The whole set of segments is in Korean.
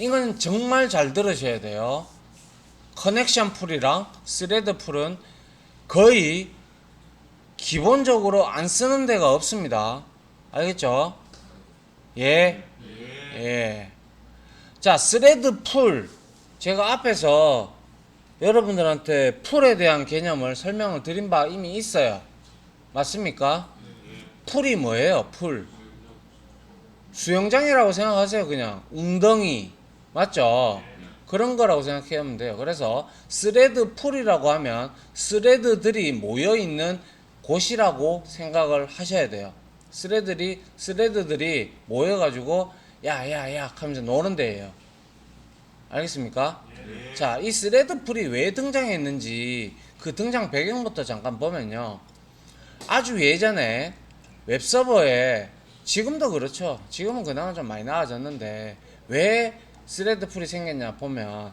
이건 정말 잘 들으셔야 돼요. 커넥션 풀이랑 스레드 풀은 거의 기본적으로 안 쓰는 데가 없습니다. 알겠죠? 예. 예. 자, 스레드 풀. 제가 앞에서 여러분들한테 풀에 대한 개념을 설명을 드린 바 이미 있어요. 맞습니까? 풀이 뭐예요? 풀. 수영장이라고 생각하세요. 그냥 웅덩이. 맞죠? 그런 거라고 생각하면 돼요. 그래서 스레드 풀이라고 하면 스레드들이 모여있는 곳이라고 생각을 하셔야 돼요. 스레드들이 모여가지고 야야야 하면서 노는 데예요. 알겠습니까? 자, 이 스레드 풀이 왜 등장했는지 그 등장 배경부터 잠깐 보면요. 아주 예전에 웹서버에 지금도 그렇죠. 지금은 그나마 좀 많이 나아졌는데 왜 스레드 풀이 생겼냐 보면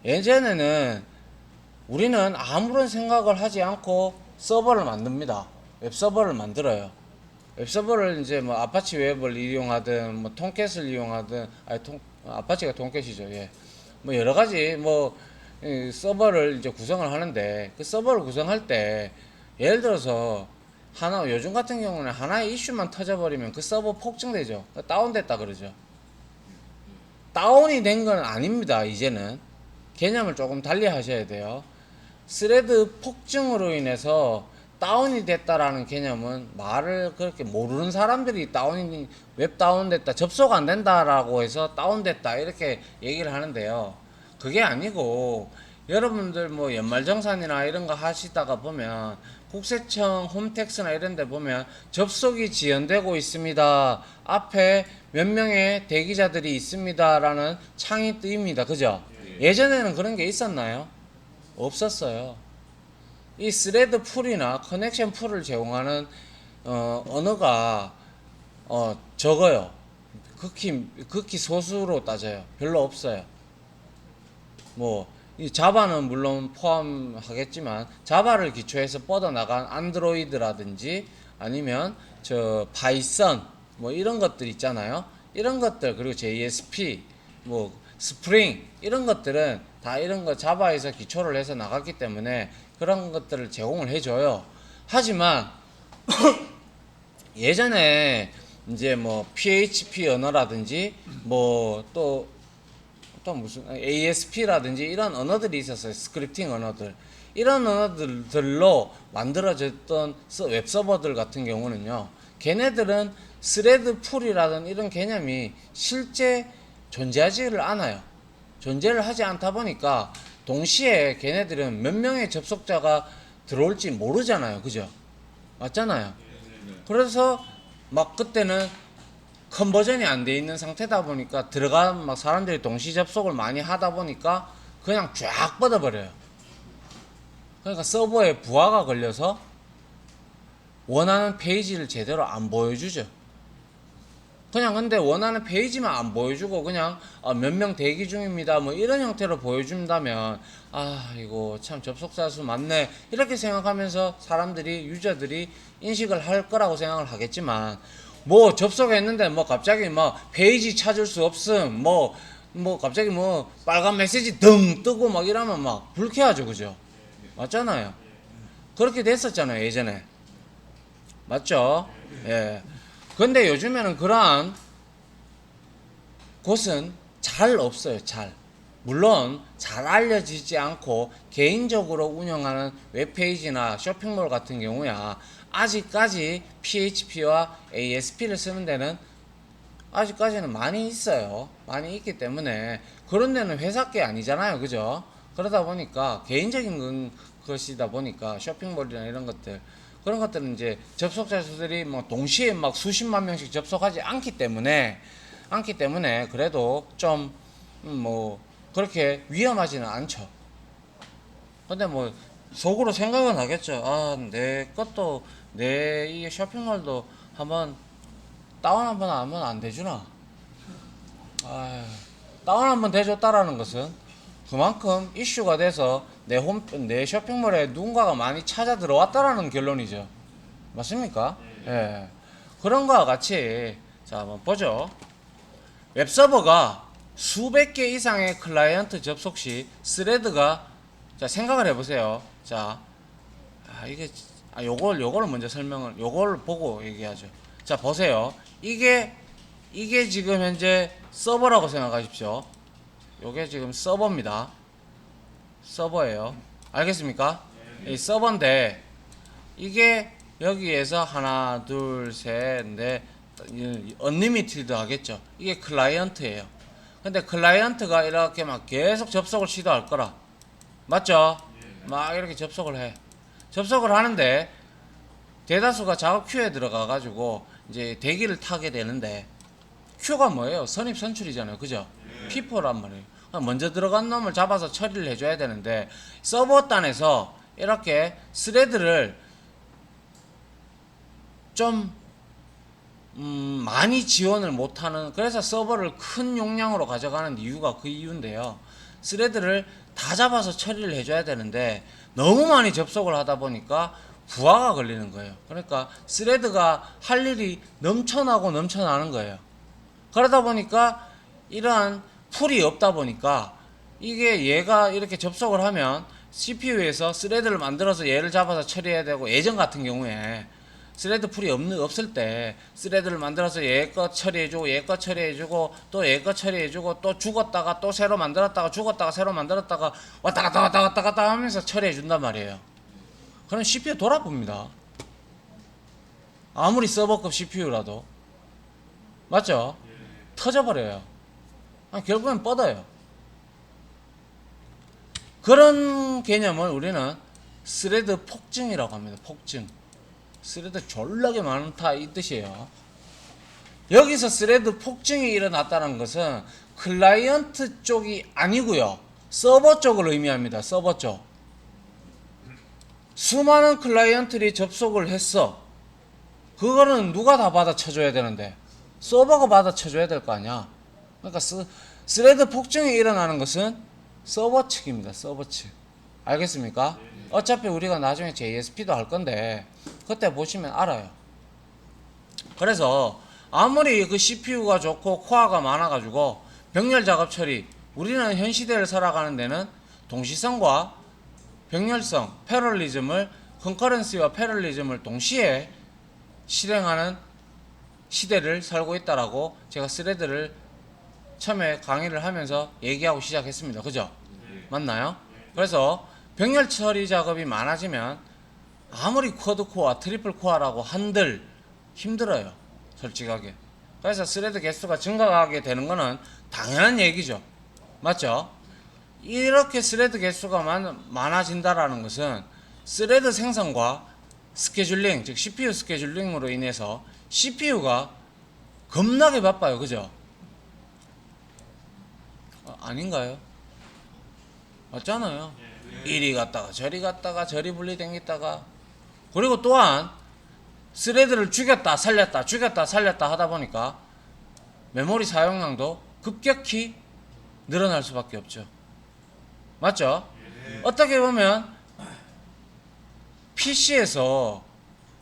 예전에는 우리는 아무런 생각을 하지 않고 서버를 만듭니다. 웹서버를 만들어요. 웹서버를 이제 뭐 아파치 웹을 이용하든 뭐 톰캣을 이용하든 아파치가 톰캣이죠. 예. 뭐 여러 가지 뭐 서버를 이제 구성을 하는데 그 서버를 구성할 때 예를 들어서 하나 요즘 같은 경우는 하나의 이슈만 터져버리면 그 서버 폭증되죠. 다운됐다 그러죠. 다운이 된 건 아닙니다. 이제는 개념을 조금 달리 하셔야 돼요. 스레드 폭증으로 인해서 다운이 됐다라는 개념은 말을 그렇게 모르는 사람들이 웹 다운됐다, 접속 안 된다라고 해서 다운됐다 이렇게 얘기를 하는데요. 그게 아니고 여러분들 뭐 연말정산이나 이런 거 하시다가 보면 국세청 홈택스나 이런 데 보면 접속이 지연되고 있습니다. 앞에 몇 명의 대기자들이 있습니다라는 창이 뜨입니다. 그죠? 예전에는 그런 게 있었나요? 없었어요. 이 스레드 풀이나 커넥션 풀을 제공하는 언어가 적어요. 극히 소수로 따져요. 별로 없어요. 뭐 이 자바는 물론 포함하겠지만 자바를 기초해서 뻗어나간 안드로이드라든지 아니면 저 파이썬 뭐 이런 것들 있잖아요. 이런 것들 그리고 JSP 뭐 스프링 이런 것들은 다 이런 거 자바에서 기초를 해서 나갔기 때문에 그런 것들을 제공을 해줘요. 하지만 예전에 이제 뭐 PHP 언어라든지 뭐 또 무슨 ASP라든지 이런 언어들이 있었어요. 스크립팅 언어들. 이런 언어들로 만들어졌던 웹서버들 같은 경우는요. 걔네들은 스레드 풀이라든 이런 개념이 실제 존재하지를 않아요. 존재를 하지 않다 보니까 동시에 걔네들은 몇 명의 접속자가 들어올지 모르잖아요. 그죠? 맞잖아요. 그래서 막 그때는 컨버전이 안 돼 있는 상태다 보니까 들어간 막 사람들이 동시 접속을 많이 하다 보니까 그냥 쫙 뻗어버려요. 그러니까 서버에 부하가 걸려서 원하는 페이지를 제대로 안 보여주죠. 그냥 근데 원하는 페이지만 안 보여주고 그냥 몇 명 대기 중입니다 뭐 이런 형태로 보여준다면 이거 참 접속자 수 많네 이렇게 생각하면서 유저들이 인식을 할 거라고 생각을 하겠지만 뭐 접속했는데 뭐 갑자기 뭐 페이지 찾을 수 없음 뭐 갑자기 뭐 빨간 메시지 등 뜨고 막 이러면 막 불쾌하죠. 그죠? 맞잖아요. 그렇게 됐었잖아요 예전에. 맞죠? 예. 근데 요즘에는 그러한 곳은 잘 없어요. 물론 잘 알려지지 않고 개인적으로 운영하는 웹페이지나 쇼핑몰 같은 경우야 아직까지 PHP와 ASP를 쓰는 데는 아직까지는 많이 있어요. 많이 있기 때문에 그런 데는 회사 게 아니잖아요. 그죠? 그러다 보니까 개인적인 것이다 보니까 쇼핑몰이나 이런 것들 그런 것들은 이제 접속자 수들이 뭐 동시에 막 수십만 명씩 접속하지 않기 때문에 그래도 좀 뭐 그렇게 위험하지는 않죠. 근데 뭐 속으로 생각은 하겠죠. 내 것도 내 이 쇼핑몰도 한번 다운 한번 하면 안 되주나? 다운 한번 돼줬다라는 것은 그만큼 이슈가 돼서 내 쇼핑몰에 누군가가 많이 찾아 들어왔다라는 결론이죠. 맞습니까? 예. 그런 거와 같이, 자, 한번 보죠. 웹서버가 수백 개 이상의 클라이언트 접속 시 스레드가, 자 생각을 해보세요. 자, 요걸 먼저 설명을, 요걸 보고 얘기하죠. 자 보세요. 이게 지금 현재 서버라고 생각하십시오. 요게 지금 서버입니다. 서버예요. 알겠습니까? 이 서버인데 이게 여기에서 하나 둘셋넷 언리미티드 하겠죠. 이게 클라이언트예요. 근데 클라이언트가 이렇게 막 계속 접속을 시도할 거라. 맞죠? 막 이렇게 접속을 해. 접속을 하는데 대다수가 작업 큐에 들어가 가지고 이제 대기를 타게 되는데, 큐가 뭐예요? 선입 선출이잖아요. 그죠? 피포란 말이에요. 먼저 들어간 놈을 잡아서 처리를 해줘야 되는데, 서버 단에서 이렇게 스레드를 좀 많이 지원을 못하는, 그래서 서버를 큰 용량으로 가져가는 이유가 그 이유인데요. 스레드를 다 잡아서 처리를 해줘야 되는데 너무 많이 접속을 하다 보니까 부하가 걸리는 거예요. 그러니까 스레드가 할 일이 넘쳐나는 거예요. 그러다 보니까 이러한 풀이 없다 보니까 이게 얘가 이렇게 접속을 하면 CPU에서 스레드를 만들어서 얘를 잡아서 처리해야 되고, 예전 같은 경우에 스레드 풀이 없을 때 스레드를 만들어서 얘 거 처리해주고 얘 거 처리해주고 또 얘 거 처리해주고 또 죽었다가 또 새로 만들었다가 죽었다가 새로 만들었다가 왔다 갔다 하면서 처리해준단 말이에요. 그럼 CPU 돌아봅니다. 아무리 서버급 CPU라도. 맞죠? 터져버려요. 결국엔 뻗어요. 그런 개념을 우리는 스레드 폭증이라고 합니다. 폭증. 스레드 졸라게 많다 이 뜻이에요. 여기서 스레드 폭증이 일어났다는 것은 클라이언트 쪽이 아니고요, 서버 쪽을 의미합니다. 서버 쪽. 수많은 클라이언트들이 접속을 했어. 그거는 누가 다 받아쳐줘야 되는데? 서버가 받아쳐줘야 될 거 아니야. 그러니까 스레드 폭증이 일어나는 것은 서버 측입니다. 서버 측. 알겠습니까? 어차피 우리가 나중에 JSP도 할 건데 그때 보시면 알아요. 그래서 아무리 그 CPU가 좋고 코어가 많아가지고 병렬 작업 처리, 우리는 현 시대를 살아가는 데는 동시성과 병렬성, 패럴리즘을, 컨커런시와 패럴리즘을 동시에 실행하는 시대를 살고 있다라고 제가 스레드를 처음에 강의를 하면서 얘기하고 시작했습니다. 그죠? 맞나요? 그래서 병렬 처리 작업이 많아지면 아무리 쿼드 코어, 트리플 코어라고 한들 힘들어요. 솔직하게. 그래서 스레드 개수가 증가하게 되는 거는 당연한 얘기죠. 맞죠? 이렇게 스레드 개수가 많아진다라는 것은 스레드 생성과 스케줄링, 즉 CPU 스케줄링으로 인해서 CPU가 겁나게 바빠요. 그죠? 아닌가요? 맞잖아요. 이리 갔다가 저리 분리댕겼다가, 그리고 또한 스레드를 죽였다 살렸다 하다 보니까 메모리 사용량도 급격히 늘어날 수밖에 없죠. 맞죠? 어떻게 보면 PC에서,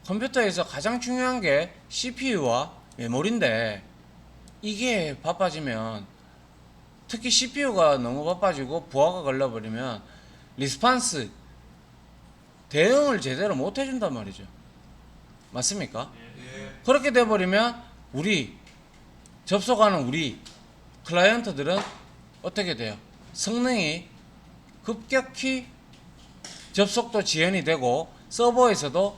컴퓨터에서 가장 중요한 게 CPU와 메모리인데, 이게 바빠지면, 특히 CPU가 너무 바빠지고 부하가 걸려버리면 리스판스, 대응을 제대로 못 해준단 말이죠. 맞습니까? 그렇게 돼버리면 접속하는 우리 클라이언트들은 어떻게 돼요? 성능이 급격히 접속도 지연이 되고, 서버에서도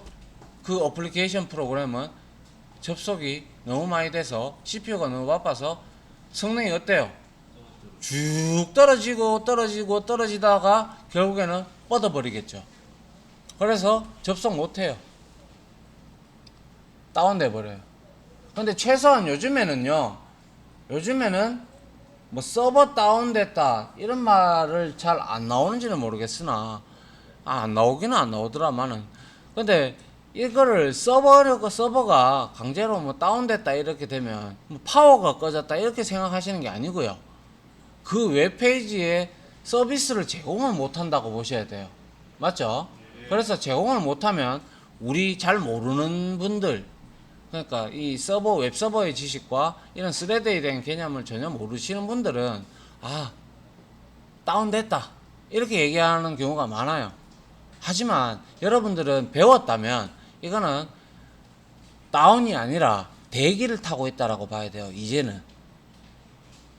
그 어플리케이션 프로그램은 접속이 너무 많이 돼서 CPU가 너무 바빠서 성능이 어때요? 쭉 떨어지다가 결국에는 뻗어버리겠죠. 그래서 접속 못해요. 다운돼 버려요. 근데 최소한 요즘에는 뭐 서버 다운됐다 이런 말을 잘 안 나오는지는 모르겠으나, 안 나오기는 안 나오더라마는. 근데 이거를 서버가 강제로 뭐 다운됐다 이렇게 되면 뭐 파워가 꺼졌다 이렇게 생각하시는 게 아니고요, 그 웹페이지에 서비스를 제공을 못한다고 보셔야 돼요. 맞죠? 그래서 제공을 못하면 우리 잘 모르는 분들, 그러니까 이 서버, 웹서버의 지식과 이런 스레드에 대한 개념을 전혀 모르시는 분들은 아, 다운됐다 이렇게 얘기하는 경우가 많아요. 하지만 여러분들은 배웠다면 이거는 다운이 아니라 대기를 타고 있다라고 봐야 돼요. 이제는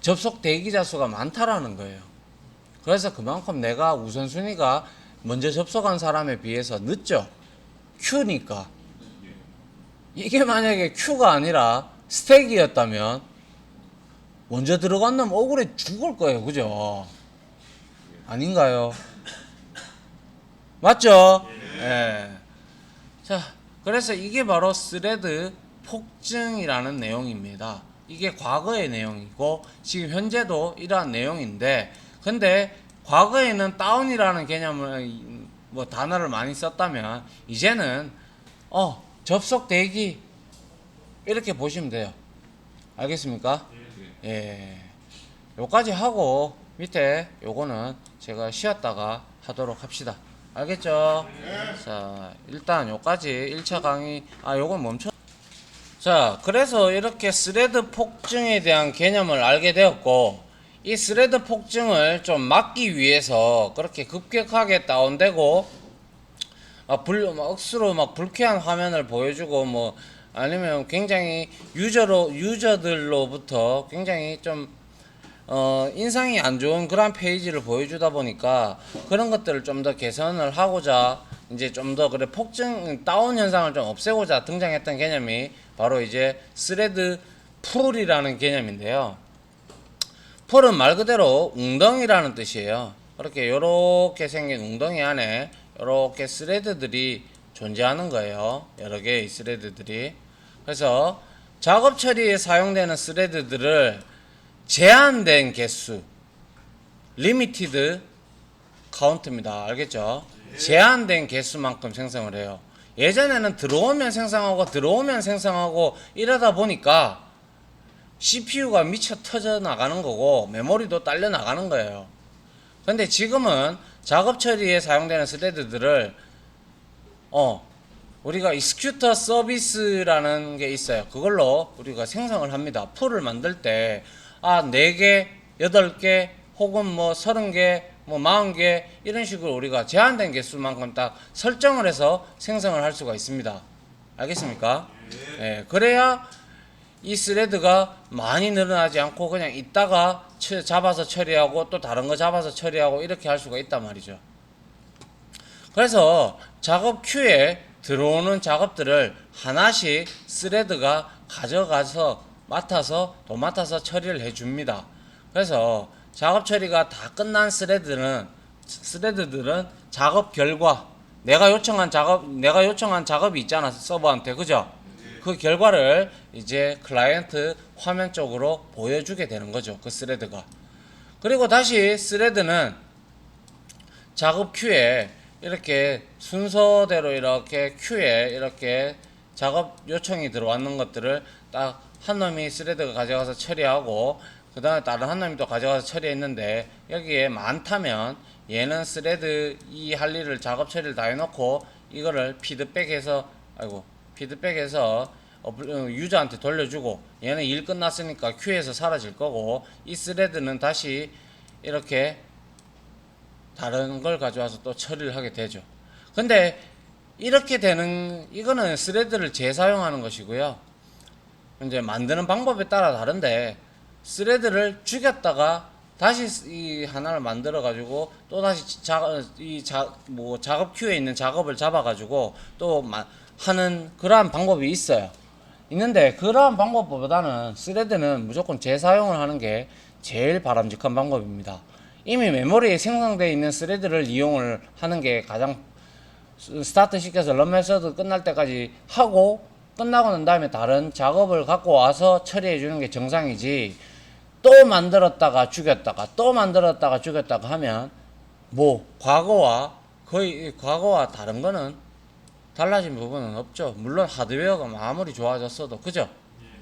접속 대기자 수가 많다라는 거예요. 그래서 그만큼 내가 우선순위가 먼저 접속한 사람에 비해서 늦죠. 큐니까. 이게 만약에 큐가 아니라 스택이었다면 먼저 들어간 놈 억울해 죽을 거예요. 그죠? 아닌가요? 맞죠? 예. 자, 그래서 이게 바로 스레드 폭증이라는 내용입니다. 이게 과거의 내용이고 지금 현재도 이러한 내용인데, 근데 과거에는 다운이라는 개념을 뭐 단어를 많이 썼다면 이제는 접속 대기 이렇게 보시면 돼요. 알겠습니까? 예. 요까지 하고 밑에 요거는 제가 쉬었다가 하도록 합시다. 알겠죠? 자, 일단 요까지 1차 강의, 요건 멈춰. 자, 그래서 이렇게 스레드 폭증에 대한 개념을 알게 되었고, 이 스레드 폭증을 좀 막기 위해서 그렇게 급격하게 다운되고, 억수로 막 불쾌한 화면을 보여주고, 뭐, 아니면 굉장히 유저들로부터 굉장히 좀 인상이 안 좋은 그런 페이지를 보여주다 보니까 그런 것들을 좀 더 개선을 하고자 이제 좀 더 그래 폭증 다운 현상을 좀 없애고자 등장했던 개념이 바로 이제 스레드 풀이라는 개념인데요. 풀은 말 그대로 웅덩이라는 뜻이에요. 그렇게 요렇게 생긴 웅덩이 안에 요렇게 스레드들이 존재하는 거예요. 여러 개의 스레드들이. 그래서 작업 처리에 사용되는 스레드들을 제한된 개수, 리미티드 카운트입니다. 알겠죠? 제한된 개수만큼 생성을 해요. 예전에는 들어오면 생성하고 이러다 보니까 CPU가 미쳐 터져 나가는 거고 메모리도 딸려 나가는 거예요. 근데 지금은 작업 처리에 사용되는 스레드들을 우리가 익스큐터 서비스라는 게 있어요. 그걸로 우리가 생성을 합니다. 풀을 만들 때 4개, 8개, 혹은 뭐 30개, 뭐 40개 이런 식으로 우리가 제한된 개수만큼 딱 설정을 해서 생성을 할 수가 있습니다. 알겠습니까? 네, 그래야 이 스레드가 많이 늘어나지 않고 그냥 있다가 잡아서 처리하고 또 다른 거 잡아서 처리하고 이렇게 할 수가 있단 말이죠. 그래서 작업 큐에 들어오는 작업들을 하나씩 스레드가 가져가서 맡아서 처리를 해줍니다. 그래서 작업 처리가 다 끝난 스레드들은 작업 결과 내가 요청한 작업이 있잖아 서버한테. 그죠? 그 결과를 이제 클라이언트 화면 쪽으로 보여주게 되는 거죠. 그 스레드가. 그리고 다시 스레드는 작업 큐에 이렇게 순서대로 이렇게 큐에 이렇게 작업 요청이 들어왔는 것들을 딱 한 놈이 스레드가 가져가서 처리하고 그 다음에 다른 한 놈이 또 가져가서 처리했는데 여기에 많다면 얘는 스레드 이 할 일을 작업 처리를 다 해놓고 이거를 피드백해서 유저한테 돌려주고 얘는 일 끝났으니까 큐에서 사라질 거고 이 스레드는 다시 이렇게 다른 걸 가져와서 또 처리를 하게 되죠. 근데 이렇게 되는 이거는 스레드를 재사용하는 것이고요. 이제 만드는 방법에 따라 다른데 스레드를 죽였다가 다시 이 하나를 만들어 가지고 또 다시 작업 큐에 있는 작업을 잡아 가지고 또 하는 그러한 방법이 있는데 그러한 방법보다는 스레드는 무조건 재사용을 하는 게 제일 바람직한 방법입니다. 이미 메모리에 생성되어 있는 스레드를 이용을 하는 게 가장 스타트 시켜서 런 메서드 끝날 때까지 하고 끝나고 난 다음에 다른 작업을 갖고 와서 처리해 주는 게 정상이지, 또 만들었다가 죽였다가 또 만들었다가 죽였다가 하면 뭐 과거와 다른 거는 달라진 부분은 없죠. 물론 하드웨어가 아무리 좋아졌어도. 그죠?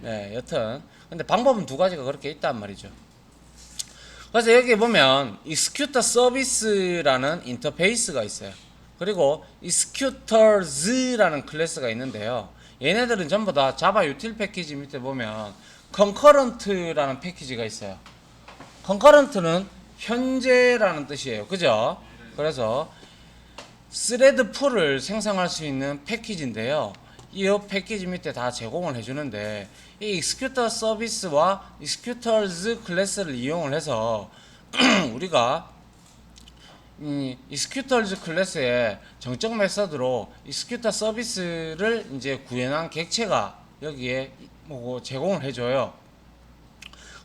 네, 여튼 근데 방법은 두 가지가 그렇게 있단 말이죠. 그래서 여기 보면 execute service라는 인터페이스가 있어요. 그리고 executors라는 클래스가 있는데요. 얘네들은 전부 다 자바 유틸 패키지 밑에 보면 concurrent라는 패키지가 있어요. concurrent는 현재라는 뜻이에요. 그죠? 그래서 스레드 풀을 생성할 수 있는 패키지인데요. 이 패키지 밑에 다 제공을 해주는데 이 executor 서비스와 executors 클래스를 이용을 해서 우리가 executors 클래스의 정적 메서드로 executor 서비스를 이제 구현한 객체가 여기에 뭐 제공을 해줘요.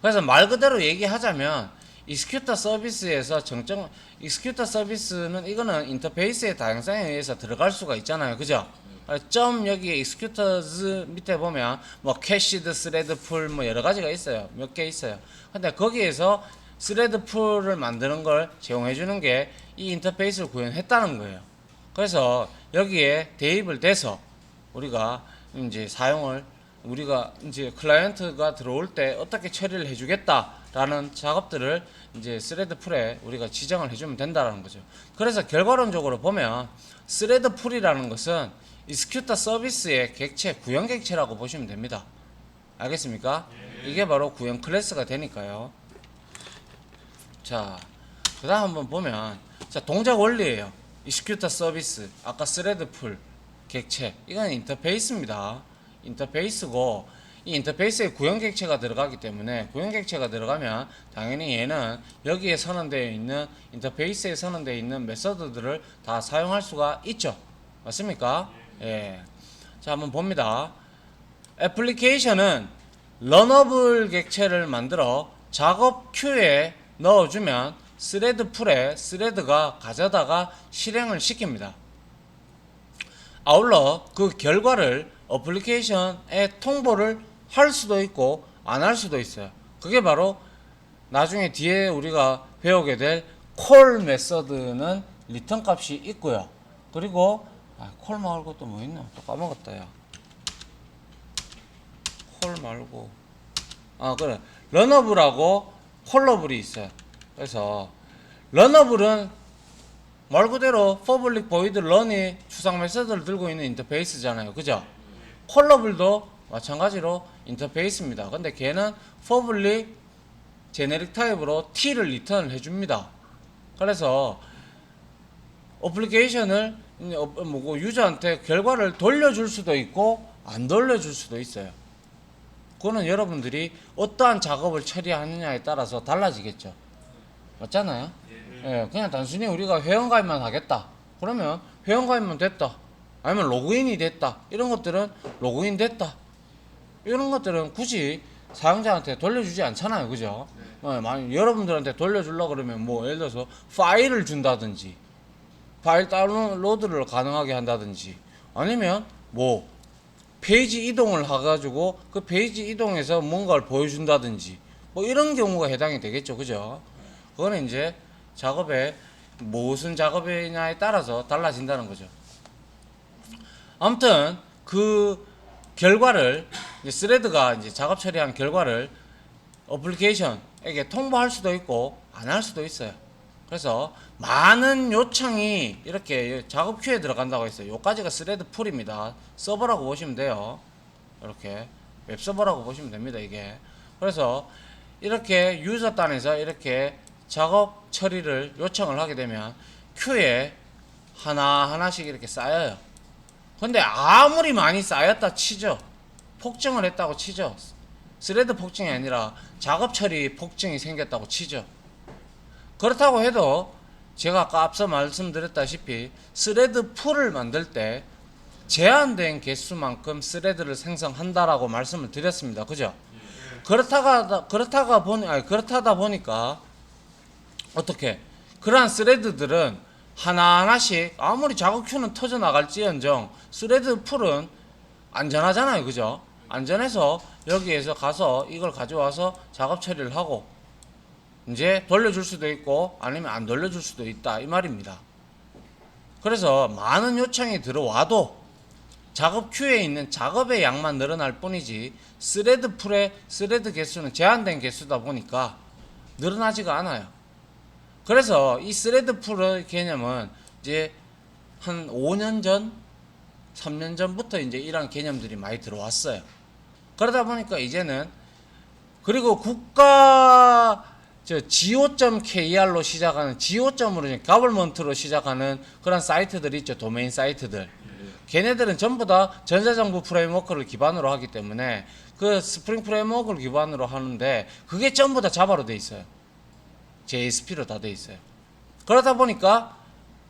그래서 말 그대로 얘기하자면 executor 서비스에서 executor 서비스는 이거는 인터페이스의 다양성에 의해서 들어갈 수가 있잖아요. 그죠? 점 여기 executors 밑에 보면 뭐 cached thread pool 뭐 여러 가지가 있어요. 몇 개 있어요. 근데 거기에서 스레드 풀을 만드는 걸 제공해 주는 게 이 인터페이스를 구현했다는 거예요. 그래서 여기에 대입을 돼서 우리가 이제 우리가 이제 클라이언트가 들어올 때 어떻게 처리를 해주겠다라는 작업들을 이제 스레드 풀에 우리가 지정을 해주면 된다는 거죠. 그래서 결과론적으로 보면 스레드 풀이라는 것은 executor 서비스의 객체, 구현 객체라고 보시면 됩니다. 알겠습니까? 이게 바로 구현 클래스가 되니까요. 자, 그 다음 한번 보면, 자, 동작 원리예요. executor 서비스, 아까 스레드 풀, 객체, 이건 인터페이스입니다. 인터페이스고, 이 인터페이스에 구현 객체가 들어가기 때문에, 구현 객체가 들어가면 당연히 얘는 여기에 선언되어 있는, 인터페이스에 선언되어 있는 메서드들을 다 사용할 수가 있죠. 맞습니까? 예. 자, 한번 봅니다. 애플리케이션은 러너블 객체를 만들어 작업 큐에 넣어주면 스레드 풀에 스레드가 가져다가 실행을 시킵니다. 아울러 그 결과를 어플리케이션에 통보를 할 수도 있고 안 할 수도 있어요. 그게 바로 나중에 뒤에 우리가 배우게 될 콜 메서드는 리턴 값이 있고요. 그리고 콜 말고 또 뭐 있나? 또 까먹었다 야. 콜 말고 그래 러너블하고 콜러블이 있어요. 그래서 러너블은 말 그대로 퍼블릭 보이드 런이 추상 메서드를 들고 있는 인터페이스잖아요. 그죠? 콜러블도 마찬가지로 인터페이스입니다. 근데 걔는 퍼블릭 제네릭 타입으로 t를 리턴을 해줍니다. 그래서 어플리케이션을 유저한테 결과를 돌려줄 수도 있고 안 돌려줄 수도 있어요. 그거는 여러분들이 어떠한 작업을 처리하느냐에 따라서 달라지겠죠. 맞잖아요? 예, 그냥 단순히 우리가 회원가입만 하겠다. 그러면 회원가입만 됐다. 아니면 로그인이 됐다. 이런 것들은 로그인 됐다. 이런 것들은 굳이 사용자한테 돌려주지 않잖아요. 그죠? 만약 여러분들한테 돌려주려고 그러면 뭐 예를 들어서 파일을 준다든지 파일 다운로드를 가능하게 한다든지 아니면 뭐 페이지 이동을 해가지고 그 페이지 이동해서 뭔가를 보여준다든지 뭐 이런 경우가 해당이 되겠죠. 그죠? 그거는 이제 작업에 무슨 작업이냐에 따라서 달라진다는 거죠. 아무튼 그 결과를 이제 스레드가 이제 작업 처리한 결과를 어플리케이션에게 통보할 수도 있고 안 할 수도 있어요. 그래서 많은 요청이 이렇게 작업 큐에 들어간다고 했어요. 요까지가 스레드 풀입니다. 서버라고 보시면 돼요. 이렇게 웹서버라고 보시면 됩니다. 이게 그래서 이렇게 유저 단에서 이렇게 작업 처리를 요청을 하게 되면 큐에 하나하나씩 이렇게 쌓여요. 근데 아무리 많이 쌓였다 치죠. 폭증을 했다고 치죠. 스레드 폭증이 아니라 작업 처리 폭증이 생겼다고 치죠. 그렇다고 해도 제가 아까 앞서 말씀드렸다시피 스레드 풀을 만들 때 제한된 개수만큼 스레드를 생성한다라고 말씀을 드렸습니다. 그죠? 그렇다다 보니까 어떻게 그러한 스레드들은 하나하나씩 아무리 작업 큐는 터져 나갈지언정 스레드 풀은 안전하잖아요. 그죠? 안전해서 여기에서 가서 이걸 가져와서 작업 처리를 하고 이제 돌려줄 수도 있고 아니면 안 돌려줄 수도 있다 이 말입니다. 그래서 많은 요청이 들어와도 작업 큐에 있는 작업의 양만 늘어날 뿐이지 스레드 풀의 스레드 개수는 제한된 개수다 보니까 늘어나지가 않아요. 그래서 이 스레드 풀의 개념은 이제 한 5년 전 3년 전부터 이제 이런 개념들이 많이 들어왔어요. 그러다 보니까 이제는 그리고 국가 go.kr로 시작하는 go.으로 가버먼트로 시작하는 그런 사이트들이 있죠. 도메인 사이트들. 걔네들은 전부 다 전자정부 프레임워크를 기반으로 하기 때문에 그 스프링 프레임워크를 기반으로 하는데 그게 전부 다 자바로 돼 있어요. JSP로 다 돼 있어요. 그러다 보니까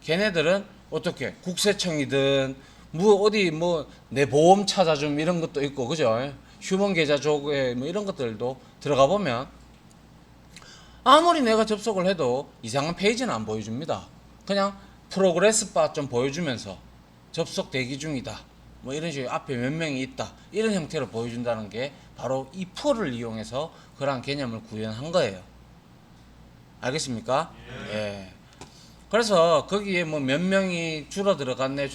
걔네들은 어떻게 국세청이든 뭐 어디 뭐 내 보험 찾아줌 이런 것도 있고 그죠? 휴먼 계좌 조회 뭐 이런 것들도 들어가 보면 아무리 내가 접속을 해도 이상한 페이지는 안 보여줍니다. 그냥 프로그레스 바 좀 보여주면서 접속 대기 중이다. 뭐 이런 식으로 앞에 몇 명이 있다. 이런 형태로 보여준다는 게 바로 이 풀을 이용해서 그런 개념을 구현한 거예요. 알겠습니까? 예. 그래서 거기에 뭐 몇 명이 줄어 들어갔네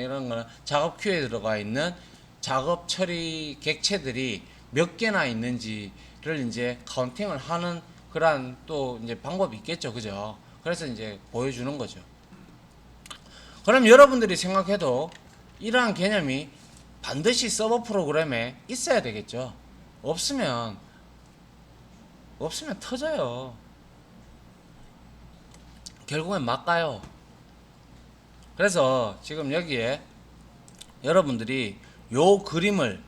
이런 거는 작업 큐에 들어가 있는 작업 처리 객체들이 몇 개나 있는지를 이제 카운팅을 하는 그런 또 이제 방법이 있겠죠. 그죠? 그래서 이제 보여주는 거죠. 그럼 여러분들이 생각해도 이러한 개념이 반드시 서버 프로그램에 있어야 되겠죠. 없으면 터져요. 결국엔 막가요. 그래서 지금 여기에 여러분들이 요 그림을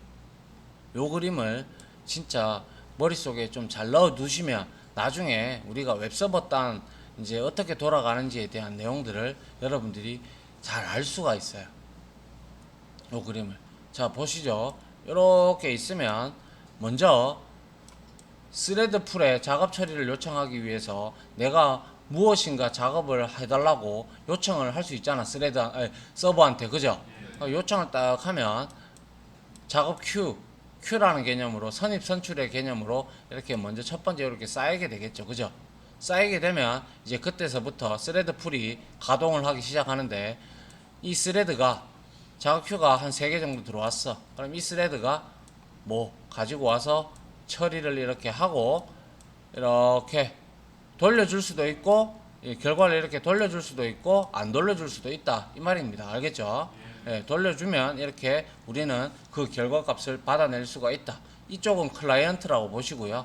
진짜 머릿속에 좀 잘 넣어 두시면 나중에 우리가 웹서버 딴 이제 어떻게 돌아가는지에 대한 내용들을 여러분들이 잘 알 수가 있어요. 요 그림을. 자, 보시죠. 이렇게 있으면 먼저 스레드 풀에 작업 처리를 요청하기 위해서 내가 무엇인가 작업을 해달라고 요청을 할 수 있잖아. 서버한테. 그죠? 요청을 딱 하면 작업 큐라는 개념으로 선입 선출의 개념으로 이렇게 먼저 첫 번째 이렇게 쌓이게 되겠죠. 그죠? 쌓이게 되면 이제 그때서부터 스레드 풀이 가동을 하기 시작하는데 이 스레드가 작업 큐가 한 3개 정도 들어왔어. 그럼 이 스레드가 뭐 가지고 와서 처리를 이렇게 하고 이렇게 돌려줄 수도 있고 결과를 이렇게 돌려줄 수도 있고 안 돌려줄 수도 있다 이 말입니다. 알겠죠? 예, 돌려주면 이렇게 우리는 그 결과 값을 받아낼 수가 있다. 이쪽은 클라이언트라고 보시고요.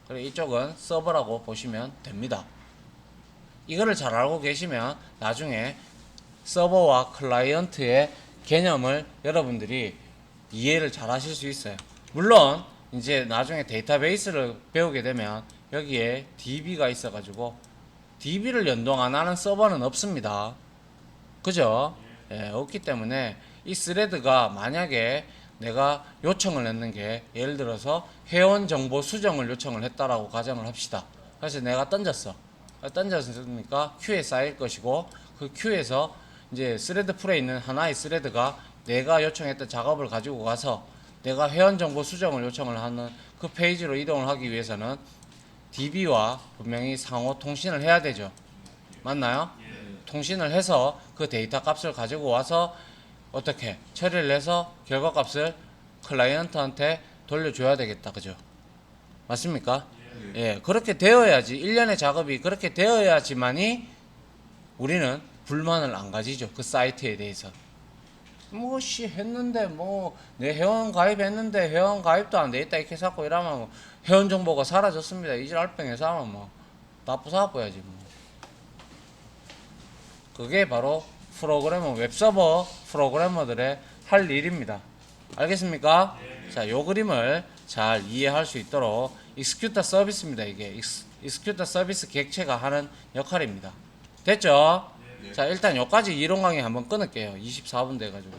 그리고 이쪽은 서버라고 보시면 됩니다. 이거를 잘 알고 계시면 나중에 서버와 클라이언트의 개념을 여러분들이 이해를 잘 하실 수 있어요. 물론 이제 나중에 데이터베이스를 배우게 되면 여기에 DB가 있어가지고 DB를 연동 안 하는 서버는 없습니다. 그죠? 예, 없기 때문에 이 스레드가 만약에 내가 요청을 했는 게 예를 들어서 회원 정보 수정을 요청을 했다라고 가정을 합시다. 그래서 내가 던졌으니까 큐에 쌓일 것이고 그 큐에서 이제 스레드 풀에 있는 하나의 스레드가 내가 요청했던 작업을 가지고 가서 내가 회원 정보 수정을 요청을 하는 그 페이지로 이동을 하기 위해서는 DB와 분명히 상호 통신을 해야 되죠. 맞나요? 통신을 해서 그 데이터 값을 가지고 와서 어떻게 처리를 해서 결과 값을 클라이언트한테 돌려줘야 되겠다. 그죠? 맞습니까? 예, 그렇게 되어야지. 일련의 작업이 그렇게 되어야지만이 우리는 불만을 안 가지죠. 그 사이트에 대해서. 했는데 내 회원 가입했는데 회원 가입도 안 돼 있다 이렇게 해서 이러면 회원 정보가 사라졌습니다. 이질 알병에서 하면 나쁘사빠야지 그게 바로 웹서버 프로그래머들의 할 일입니다. 알겠습니까? 자, 요 그림을 잘 이해할 수 있도록 익스큐터 서비스입니다. 이게 익스큐터 서비스 객체가 하는 역할입니다. 됐죠? 자, 일단 여기까지 이론 강의 한번 끊을게요. 24분 돼가지고.